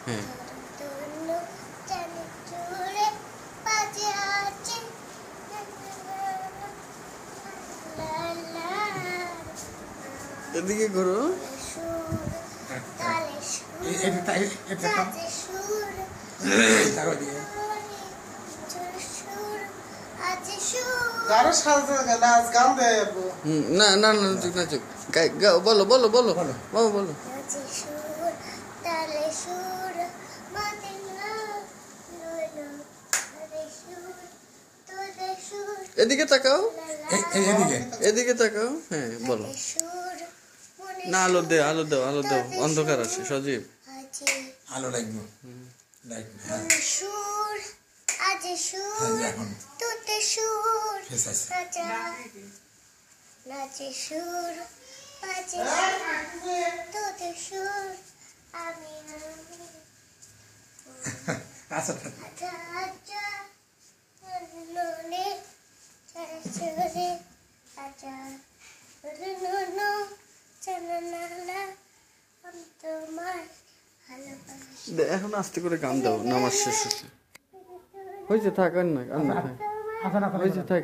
হ্যাঁ এদিকে ঘুরো না না না নাচুক নাচুক বলো বলো বলো বাবা বলো এদিকে তাকাও এদিকে তাকাও হ্যাঁ বলো না আলো দে আলো দাও আলো দাও অন্ধকার আছে সজীব আলো লাগবে সুর আজ সুর তোতে সুর নাচে সুর বাজে তোতে সুর আমি আচ্ছা আচ্ছা নুনে চরে আচ্ছা নুনো চননালা আমি তোমার এখন আস্তে করে গান দাও নামাজ শেষ হয়েছে থাক আর না হয়েছে থাক